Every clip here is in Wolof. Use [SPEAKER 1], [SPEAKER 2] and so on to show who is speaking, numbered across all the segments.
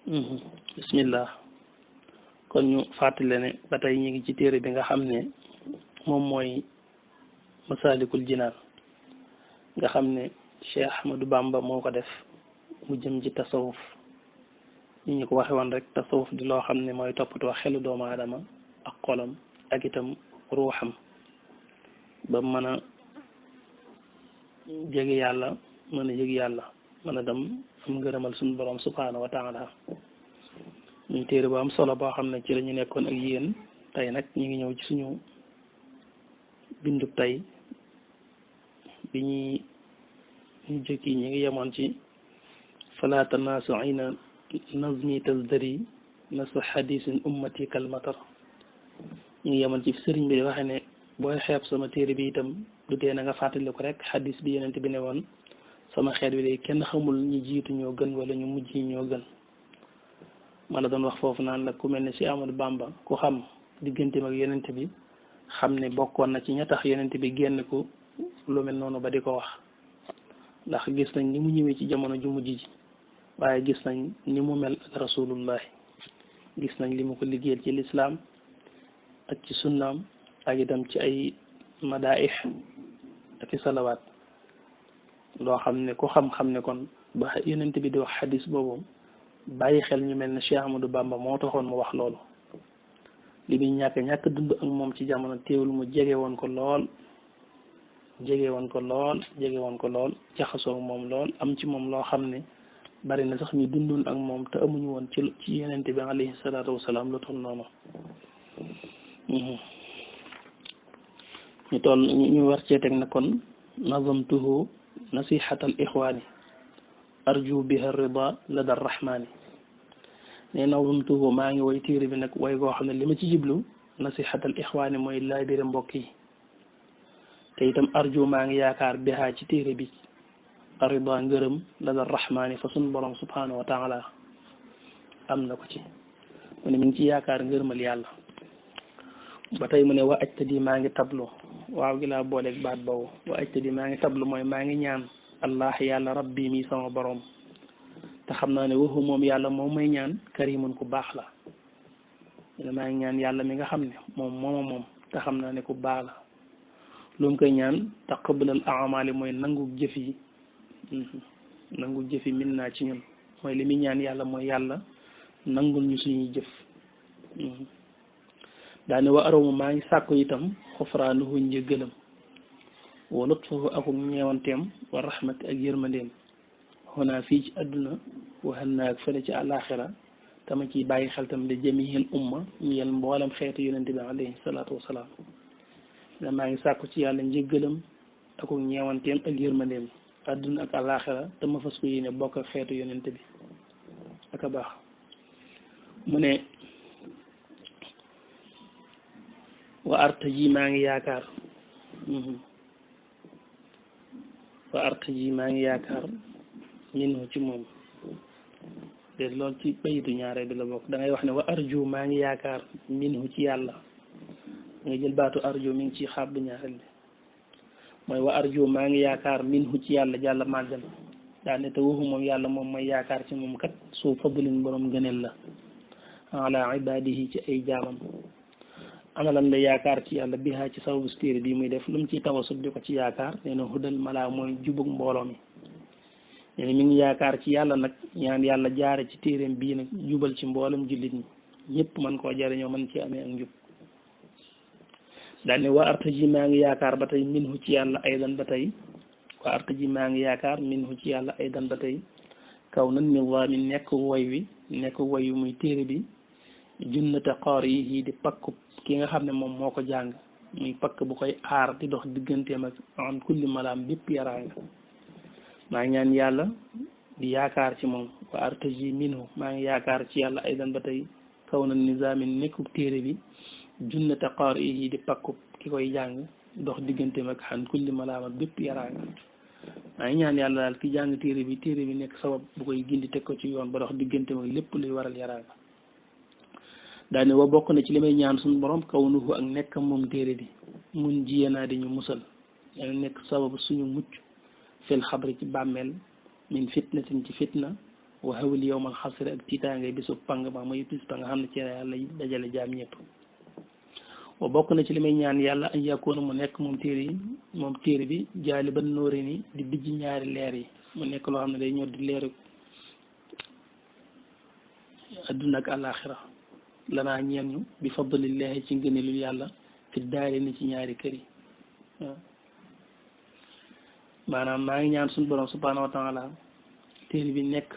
[SPEAKER 1] bismillah kon ñu fàttale ne ba tey ñu ngi ci téere bi nga xam ne moom mooy Masaalikul Jinaan nga xam ne Cheikh Ahmadou Bamba moo ko def mu jëm ci tasawuf ni ñu ko waxe woon rek tasawuf di loo xam ne mooy toppatoo xelu doomu aadama ak xolam ak itam ruuxam ba mën a jege yàlla mën a yëg yàlla mën a dem am ngërëmal suñu borom subhaanahu wa taala muy téere bu am solo boo xam ne ci la ñu nekkoon ak yéen tey nag ñu ngi ñëw ci suñu bindub tey bi ñu jëkki ñi ngi yemoon ci fala tanaasuina nazmi tasdari nasu xadisin ummati kalmatar ñu ngi yemoon ci sëriñ bi di waxe ne booy xeeb sama téere bi itam du tee na nga fàttali ko rek xadis bi yenent bi ne woon sama xeet bi day kenn xamul ñi jiitu ñoo gën wala ñu mujj ñi ñoo gën ma la doon wax foofu naan la ku mel ne si Amadou Bamba ku xam digganteem ak yenent bi xam ne bokkoon na ci ña tax yenent bi génn ko lu mel noonu ba di ko wax ndax gis nañ ni mu ñëwee ci jamono ju mujj ji waaye gis nañ ni mu mel ak rasulullahi gis nañ li mu ko liggéeyal ci lislaam ak ci sunnaam ak itam ci ay madaih ak i salawaat loo xam ne ku xam-xam ne kon ba yenent bi di wax xadis boobu bàyyi xel ñu mel ne Cheikh Ahmadou Bamba moo taxoon mu wax loolu li muy ñàkk dund ak moom ci jamono teewul mu jege woon ko lool jaxasoo moom lool am ci moom loo xam ne bari na sax ñu dundoon ak moom te amuñu woon ci yenente bi alayhi salaatu wasalaam lu toll noonu ñu war cee teg na kon nazamtuhu nasihatal ixwaani arju biha rida lada rahmaani ne nazamtuhu maa ngi woy téere bi nag way goo xam ne li ma ci jiblu nasihatal ixwaani mooy laay bire mbokk yi te itam arju maa ngi yaakaar biha ci téere bi rida ngërëm lada rahmaani fa sun borom subhanahu wa taala am na ko ci mu ne mi ngi ci yaakaar ngërëmal yàlla ba tey mu ne wa ajtadi maa ngi tablu waaw gi laa booleeg baat boobu wa ajtadi maa ngi tablu mooy maa ngi ñaan allah yàlla rabbi mi sama borom te xam naa ne waxu moom yàlla moom may ñaan karimun ku baax la ne maa ngi ñaan yàlla mi nga xam ne moom te xam naa ne ku baax la lu mu koy ñaan taqabbalal a'maali mooy nangu jëf yi min naa ci ñun mooy li muy ñaan yàlla mooy yàlla nangul ñu suñuy jëf daane wa aramu maa ngi sàkku itam xufraanuhu njëggalam wa lutfuhu akuk ñeewanteem wa rahmati ak yërmandeem xonaa fii ci àdduna waxal naa ak fële ci àllaaxira tama ciy bàyyi xel tam de jamihil umma ñeel mboolem xeetu yonente bi alayhi salaatu wasalaam maa ngi sàkku ci yàlla njëggalam akuk ñeewanteem ak yërmandeem àdduna ak àllaaxira te ma fas ko yéene bokk ak xeetu yonente bi ak a baax mu ne wa artaji maa ngi yaakaar minhu ci moom de loolu ci bayitu ñaare bi la bokk da ngay wax ne wa arju maa ngi yaakaar minhu ci yàlla nga jël baatu arju mi ngi ci xaab bu ñaareel bi mooy wa arju maa ngi yaakaar minhu ci yàlla jàlla màggal daa ne te waxu moom yàlla moom mooy yaakaar ci moom kat su fadlin borom gëneel la ala ibadihi ci ay jaamam amalan la yaakaar ci yàlla bihaa ci sababu téere bii muy def lu mu ciy tawasut di ko ci yaakaar nee na hudal malaa mooy jubug mbooloo mi nee na mi ngi yaakaar ci yàlla nag ñaan yàlla jaare ci téereem bii nag jubal ci mboolem jullit ñi ñëpp man koo jariñoo man ci amee ak njub daal ne wa artaji maa ngi yaakaar ba tey minhu ci yàlla aydan ba tey wa artaji maa ngi yaakaar minhu ci yàlla aydan ba tey kaw nan nizaami nekk woy wi muy téere bi junnata qaar yi di pakku ki nga xam ne moom moo ko jàng muy pakk bu koy aar di dox digganteem ak an kulli malaam bépp yaraanga maa ngi ñaan yàlla di yaakaar ci moom wa artaji minhu maa ngi yaakaar ci yàlla aydan ba tey kaw na nizaamin nekku téere bi junnata qaar yi di pakku ki koy jàng dox digganteem ak an kulli malaam ak bépp yaraanga maa ngi ñaan yàlla daal ki jàng téere bi nekk sabab bu koy gindi teg ko ci yoon ba dox digganteem ak lépp luy waral yaraanga daane wa bokk na ci li may ñaan suñu borom kaw nuhu ak nekk moom téere bi mun jiyanaa di ñu musal yàlla nekk sababu suñu mucc fil xabri ci bàmmeel min fitnatin ci fitna wa hawli yawmal xasri ak tiitaange bisu pang ba muy bis ba nga xam ne ci yàlla dajale jaam ñëpp wa bokk na ci li may ñaan yàlla an yakuna mu nekk moom téere bi jaaliban nóore ni di bijji ñaari leer yi mu nekk loo xam ne day ñor di leeru adduna ak àlaxira lanaa ñeen ñu bi fadlillahi ci ngëneelu yàlla fi daare ni ci ñaari kër yi waaw maanaam maa ngi ñaan suñu borom subhanahu wa taala téere bi nekk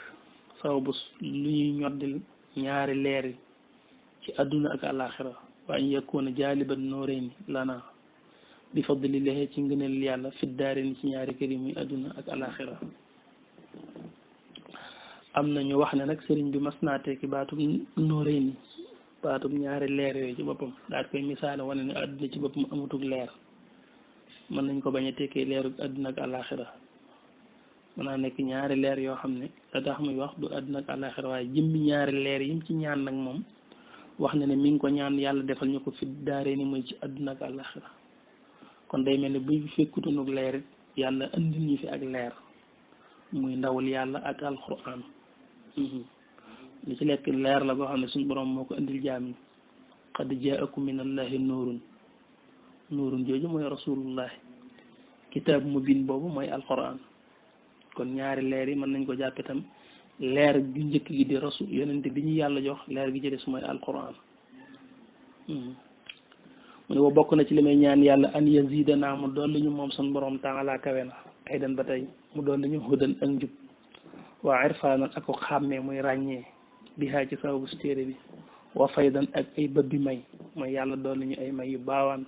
[SPEAKER 1] sababu lu ñuy ñoddil ñaari leer yi ci adduna ak àlaxira wa an yakuna jaaliban nooreyni lana bi fadlillahi ci ngëneelu yàlla fi daare ni ci ñaari kër yi muy adduna ak àlaxira am na ñu wax ne nag sëriñ bi mas naa tekki baatum nóoreyni baatum ñaari leer yooyu ci boppam daal koy misaale wane ne adduna ci boppam amutug leer mën nañ ko bañ a tekkee leeru adduna ak àlaxira mën naa nekk ñaari leer yoo xam ne la tax muy wax du adduna ak àlaxira waaye jëmmi ñaari leer yim ci ñaan nag moom wax na ne mi ngi ko ñaan yàlla defal ñu ko fi daaree ni muy ci adduna ak àlaxira kon day mel ne bu fekkutunug leer it yàlla andil ñu fi ak leer muy ndawul yàlla ak alquran li ci lekk leer la goo xam ne suñu borom moo ko indil jaam yi qad jaakum min allahi nuurun jooju mooy rasulullah kitaab mubin boobu mooy alquran kon ñaari leer yi mën nañ ko jàppe tam leer gi njëkk gi di rasul yonente bi ñu yàlla jox leer gi ci des mooy alquran mu ne wa bokk na ci li may ñaan yàlla an yazidana mu dolli ñu moom suñu borom taala kawe na ay dan ba tey mu dolli ñu hudan ak njub waa irfaanan ak ko xàmmee muy ràññee bi haa ci sababu si téere bi wa faydan ak ay bëbbi may mooy yàlla dolli ñu ay may yu baawaan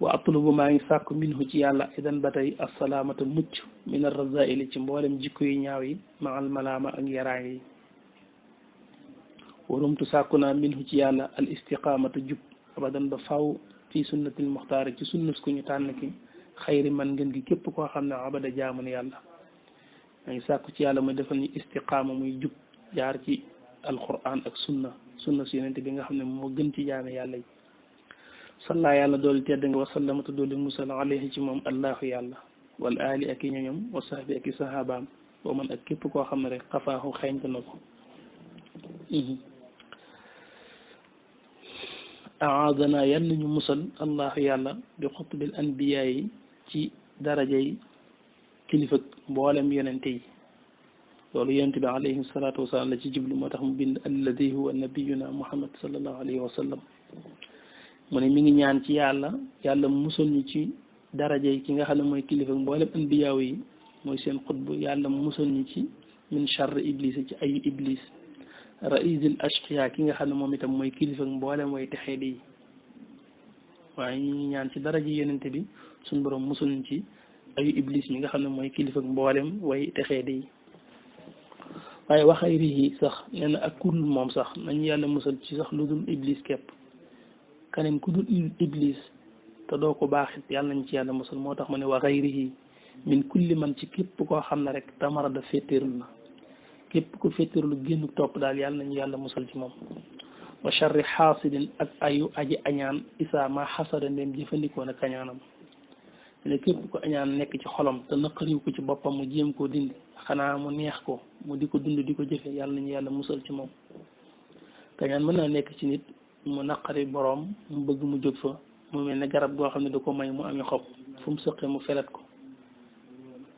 [SPEAKER 1] wa atlubu maa ngi sàkku minhu ci yàlla idan ba tey assalaamata mucc min arrazaili ci mboolem jikko yu ñaaw yi ma al malaama ak yaraange yi warumtu sàkku naa minhu ci yàlla al istiqaamata jub abadan ba faw fii sunnatil muxtaar ci sunnus ku ñu tànn ki xayri man ngeen gi képp koo xam ne abada jaamu ne yàlla maa ngi sàkku ci yàlla muy defal ñu istiqaama muy jub jaar ci alquran ak sunna su yonente bi nga xam ne moo gën ci jaame yàlla yi salla yàlla doolu tedd nga wasallamata doolu musal alayhi ci moom allahu yàlla wal ali ak i ñoñom wa sahbi ak i sahabaam wa man ak képp koo xam ne rek xafaaxu xeeñtu na ko aadana yal nañu musal allahu yàlla bi xutbil anbiya yi ci daraja yi kilifa mboolem yonente yi loolu yonente bi alayhi salatu wasalaam la ci jublu moo tax mu bind alladi huwa nabiyuna muhammad sallallahu alayhi wa sallam mu ne mi ngi ñaan ci yàlla musal ñu ci daraja yi ki nga xam ne mooy kilifa mboolem anbiyaaw yi mooy seen xutbu yàlla musal ñu ci min charr iblis ci ayu iblis raisil ashqiya ki nga xam ne moom itam mooy kilifa mboolem way texee di waaye ñu ngi ñaan ci daraja yonente bi suñu borom musal ñu ci ayu iblis mi nga xam ne mooy kilifa mboolem way texee di waaye waxayrihi sax nee na ak kudul moom sax nañu yàlla musal ci sax lu dul iblis képp keneen ku dul iblis te doo ko baaxit yàlla nañ ci yàlla musal moo tax mu ne waxayrihi min kulli man ci képp koo xam ne rek tamara da féttéerlu na képp ku féttéerlu génn topp daal yàlla nañu yàlla musal ci moom wa charri xaasidin ak ayu aji añaan isaa ma xasada ndem jëfandikoo na kañaanam ne képp ko añaan nekk ci xolam te naqariw ko ci boppam mu jéem koo dindi xanaa mu neex ko mu di ko dund di ko jëfe yàlla nañu yàlla musal ci moom kañaan mën naa nekk ci nit mu naqari boroom mu bëgg mu jóg fa mu mel ne garab goo xam ne da ko may mu amee xob fu mu sëqee mu felet ko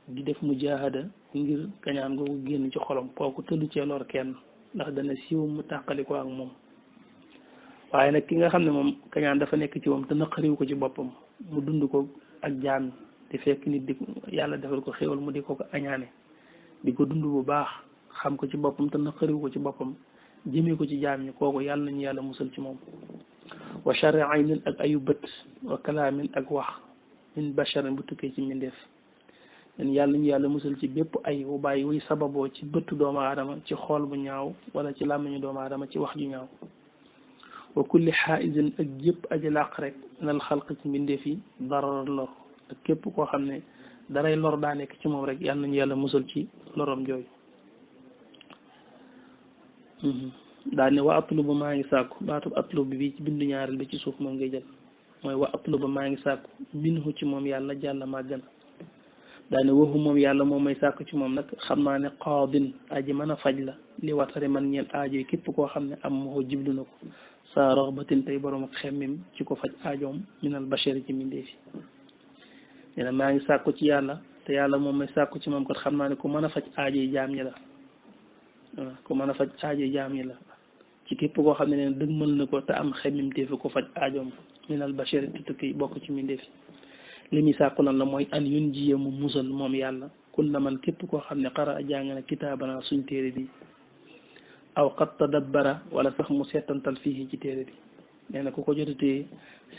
[SPEAKER 1] di def mujaahada ngir kañaan googu génn ci xolam kooku tëdd cee lor kenn ndax dana siiw mu tàqali ko ak moom waaye nag ki nga xam ne moom kañaan dafa nekk ci moom te naqariw ko ci boppam mu dund ko ak jaam te fekk nit di yàlla defal ko xéwal mu di ko añaane di ko dund bu baax xam ko ci boppam te naqariw ko ci boppam jëmee ko ci jaam ñi kooku yàlla nañu yàlla musal ci moom wa charri aynin ak ayu bët wa kalaamin ak wax min basharin bu tukkee ci mbindeef len yàlla nañu yàlla musal ci bépp ay wu bàyyi wuy sababoo ci bëttu doomu aadama ci xool bu ñaaw wala ci làmmiñu doomu aadama ci wax ju ñaaw wa kulli xaaisin ak jëpp aji làq rek nal xalq ci mbindeef yi dara lor ak képp koo xam ne daray lor daa nekk ci moom rek yàlla nañu yàlla musal ci lorom jooyu daal ne wa atluba maa ngi sàkku baatub atlub bi ci bindu ñaareel bi ci suuf moom ngay jël mooy wa atluba maa ngi sàkku minhu ci moom yàlla jàlla màgg na daane waxu moom yàlla moom may sàkku ci moom nag xam naa ne qaadin aji mën a faj la li watari man ñeel aajo yi képp koo xam ne am moo jiblu na ko saa raxbatin tey borom ak xemmim ci ko faj aajoom minal bashari ci mindeefi nee na maa ngi sàkku ci yàlla te yàlla moom may sàkku ci moom kat xam naa ne ku mën a faj aajo yi jaam ñi la waaw ku mën a faj aajo yi jaam ñi la ci képp koo xam ne neen dëgmal na ko te am xemmim teefi ko faj aajoom minal bashari te tukki bokk ci mindeefi li muy sàkku lan la mooy an yun jiye mu musal moom yàlla kulla man képp koo xam ne xara a jàng na kitaabana suñ téere bi aw qad tadabbara wala sax mu settantal fii ci téere bi nee na ku ko jotatee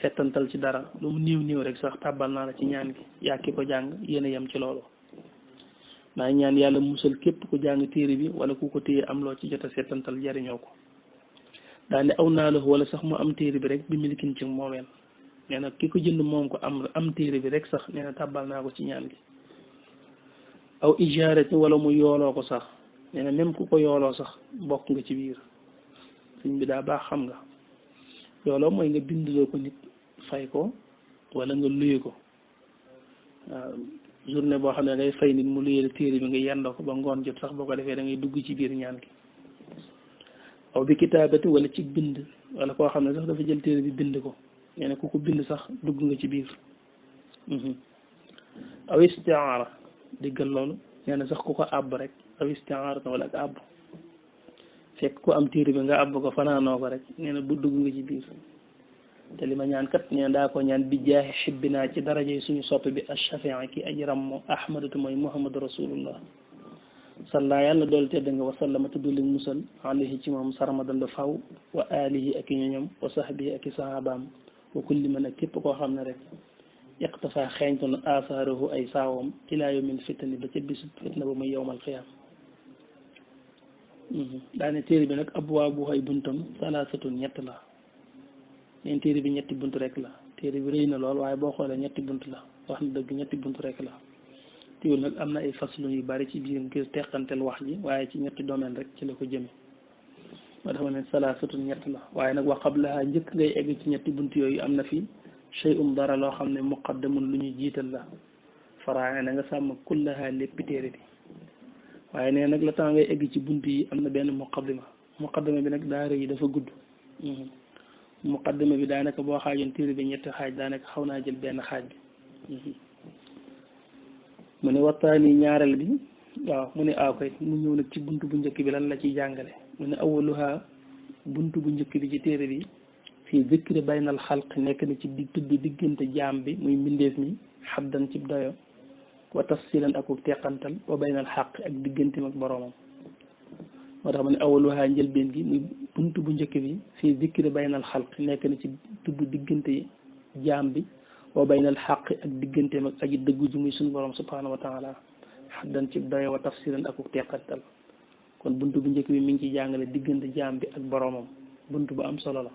[SPEAKER 1] settantal ci dara lu mu néew rek sax tàbbal naa la ci ñaan gi yaa ki ko jàng yéen a yem ci loolu maa ñaan yàlla musal képp ku jàng téere bi wala ku ko téye am loo ci jot a settantal jariñoo ko daane aw naa la wala sax mu am téere bi rek bi milikin ci moomeel nee na ki ko jënd moom ko am téere bi rek sax nee na tàbbal naa ko ci ñaan gi aw ijaarati wala mu yooloo ko sax nee na même ku ko yooloo sax bokk nga ci biir suñ bi daa baax xam nga yooloo mooy nga bindloo ko nit fay ko wala nga luye ko waaw journée boo xam ne ngay fay nit mu luyee téere bi nga yendoo ko ba ngoon jot sax boo ko defee da ngay dugg ci biir ñaan gi aw bi kitaabati wala ci bind wala koo xam ne sax dafa jël téere bi bind ko nee na ku ko bind sax dugg nga ci biir aw istiaara diggal loolu nee na sax ku ko àbb rek aw istiaara wala ak àbb fekk ku am téere bi nga àbb ko fanaanoo ko rek nee na bu dugg nga ci biir te li ma ñaan kat nee na daa ko ñaan bi jaaxi xibbinaa ci daraja yi suñu sopp bi ashafii ki aji rammo ahmadatu mooy muhammadu rasulullah salla yàlla doolu tedd nga wasallama tudduli musal alayhi ci moom sarmadan ba faw wa alihi ak i ñoñom wa sahbihi ak i sahabaam wa kulli man ak képp koo xam ne rek iqtafa xeeñtu na asaarahu ay saawam ilaa yawmil fitani ba ca bisu fitna ba muy yowmal xiyaam daane téere bi nag abwaabu ay buntam salaasatun ñett la neen téere bi ñetti bunt rek la téere bi rëy na lool waaye boo xoolee ñetti bunt la wax na dëgg ñetti bunt rek la tiwul nag am na ay faslu yu bari ci biir ngir teqantel wax ji waaye ci ñetti domaine rek ci la ko jëme moo tax ma ne salaasatun ñett la waaye nag wa qablaha njëkk ngay egg ci ñetti bunt yooyu am na fi shay'un dara loo xam ne muqaddamun lu ñu jiital la faraaye na nga sàmm kullaha léppi téere bi waaye nee nag la temps ngay egg ci bunt yi am na benn muqaddima bi nag daa rëy dafa gudd muqaddima bi daanaka boo xaajoon téere bi ñetti xaaj daanaka xaw naa jël benn xaaj bi mu ne waxtaani ñaareel bi waaw mu ne koy mu ñëw nag ci bunt bu njëkk bi lan la ciy jàngale mu ne awaluha bunt bu njëkk bi ci téere bi fii zikri baynal xalq nekk na ci tudd diggante jaam bi muy mbindeef mi xaddan ci doyo wa tafsilan ak teqantal wa baynal xaq ak digganteem ak boroomam moo tax mu ne awaluha njëlbeen gi muy bunt bu njëkk bi fii zikri baynal xalq nekk na ci tudd diggante jaam bi wa baynal xaq ak digganteem ak aji dëggu ji muy suñu borom subhanahu wa taala xaddan ci doyo wa tafsilan ak teqantal kon bunt bu njëkk bi mi ngi ci jàngale diggante jaam bi ak boroomam bunt bu am solo la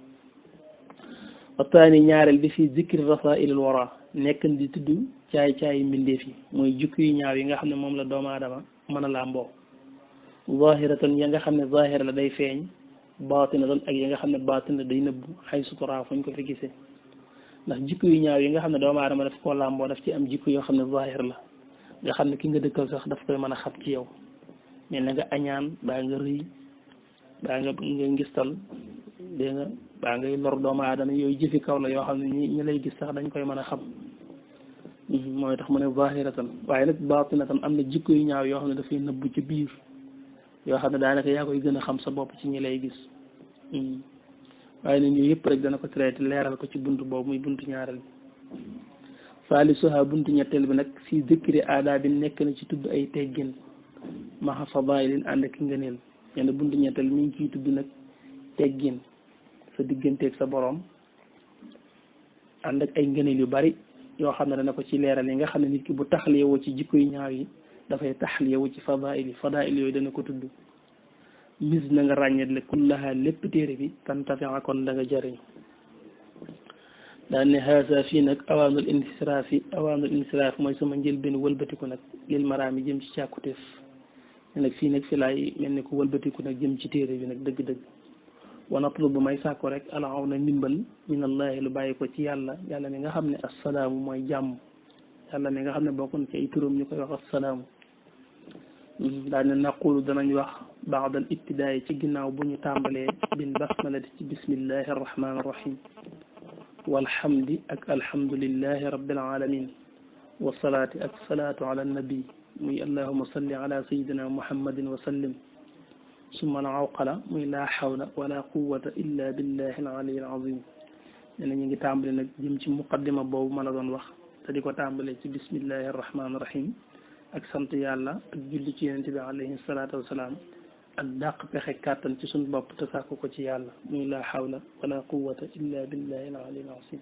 [SPEAKER 1] waxtaani ñaareel bi fii zikri rasailil wara nekk di tudd caay-caayi mbindeef yi mooy jukki yu ñaaw yi nga xam ne moom la doomu aadama mën a làmboo zahiratan ya nga xam ne zahir la day feeñ baatinatan ak ya nga xam ne baatin la day nëbbu xay suturaa fuñ ko fi gisee ndax jikko yu ñaaw yi nga xam ne doomu aadama daf koo làmboo daf ci am jikko yoo xam ne zahir la nga xam ne ki nga dëkkal sax daf koy mën a xam ci yow mel na nga añaan baa nga rëy baa nga ngistal dégg nga baa ngay lor doomu aadama yooyu jëfi kaw la yoo xam ne ñi lay gis sax dañ koy mën a xam mooy tax mu ne zahiratan waaye nag baatinatan am na jikko yu ñaaw yoo xam ne dafay nëbbu ci biir yoo xam ne daanaka yaa koy gën a xam sa bopp ci ñi lay gis waaye nag yooyu yëpp rek dana ko traité leeral ko ci buntu boobu muy buntu ñaareel bi salisuha buntu ñetteel bi nag fii zikri aada bi nekk na ci tudd ay teggin maxa fadailin ànd ak ngëneel ñenn buntu ñetteel mi ngi ciy tudd nag teggin sa digganteeg sa borom ànd ak ay ngëneel yu bari yoo xam ne dana ko ci leeral yi nga xam ne nit ki bu taxliyewoo ci jikko yu ñaaw yi dafay taxliyewu ci fadail yooyu dana ko tudd mis na nga ràññetle kullaha lépp téere bi tantafia kon da nga jëriñ daan ne haasa fii nag awaanul insiraaf mooy sama njëlbeen wëlbatiku nag lil maraami jëm ci càkkutéef ne nag fii nag fi laay mel ni ko wëlbatiku nag jëm ci téere bi nag dëgg-dëgg wa natlubu may sàkko rek alaw na ndimbal minallahi lu bàyyi ko ci yàlla mi nga xam ne assalaamu mooy jàmm yàlla mi nga xam ne bokkoon ci ay turam ñu koy wax assalaamu daañu naqulu danañ wax baadal ibtidaay ci ginnaaw bu ñu tàmbalee bin basmalati ci bismillahi arrahmani arrahim walhamdi ak alhamdulillahi rabbil alamin wasalaati ak salaatu ala nabi muy allahuma salli ala sayidina muhammadin wa sallim summa al awqala muy laa xawla wala quwata illa billahi al ali al azim nee na ñu ngi tàmbale nag jëm ci muqaddima boobu ma la doon wax te di ko tàmbalee ci bismillahi arrahmani arrahim ak sant yàlla ak julli ci yonente bi alayhi salaatu wasalaam ak dàq pexe kàttan ci suñu bopp te sàkku ko ci yàlla muy laa xawla wala quwata illa billahi al ali al azim